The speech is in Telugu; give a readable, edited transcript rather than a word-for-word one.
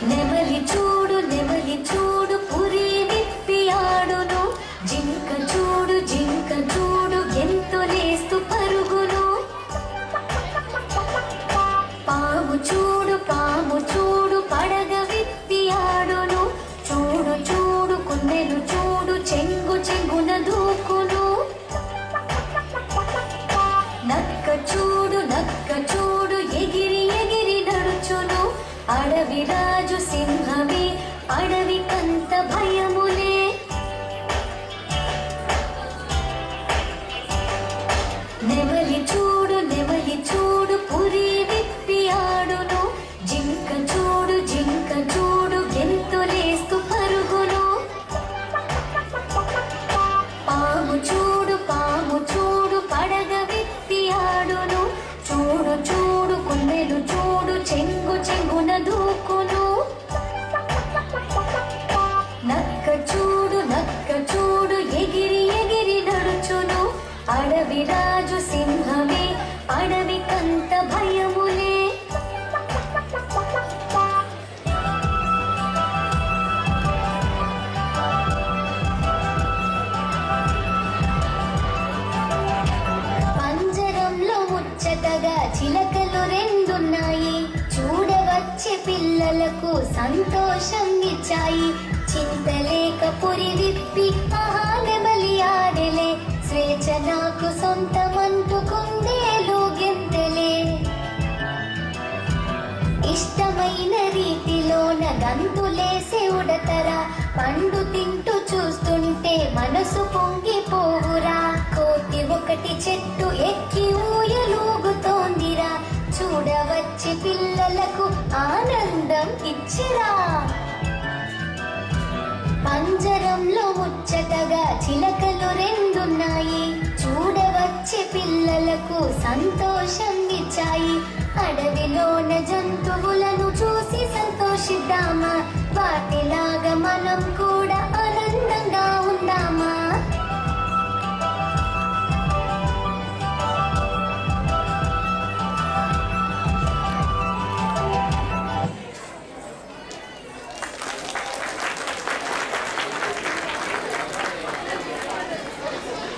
నెమలి చూడు నెమలి చూడు పురి విప్పి ఆడును, జింక చూడు జింక చూడు గెంతులేస్తూ పరుగును, పాము చూడు పాము చూడు పడగ విప్పి ఆడును, చూడు చూడు కుందెలు చూడు చెంగు చెంగున దూకును, నక్క చూడు ఎగిరి ఎగిరి నడుచును, అడవి రాజు సింహమే అడవికంత భయములే. నెమలి చూడు పురి విప్పి ఆడును, జింక చూడు గెంతులేస్తూ పరుగును, పాము చూడు పడగ విప్పి ఆడును, చూడు చూడు కుందెలు చూడు చెంగు చెంగున దూకును, నక్క చూడు ఎగిరి ఎగిరి నడుచును, అడవి రాజు సింహమే అడవికంత భయములే. పంజరంలో ముచ్చటగా చిలకలు రెండున్నాయి, చూడవచ్చే పిల్లలకు సంతోషం ఇచ్చాయి, చింతలేక పురి విప్పి నెమలి ఆడెలే, స్వేచ్ఛ నాకు సొంతమంటూ కుందేలు గెంతెలే. ఇష్టమైన రీతిలోన గంతులేసే ఉడతరా, పండు తింటూ చూస్తుంటే మనసు పొంగిపోవురా, కోతి ఒకటి చెట్టు ఎక్కి ఊయలూగుతోందిరా, చూడవచ్చి పిల్లలకు ఆనందం ఇచ్చిరా. పంజరంలో ముచ్చటగా చిలకలు రెండున్నాయి, చూడవచ్చే పిల్లలకు సంతోషం ఇచ్చాయి, అడవి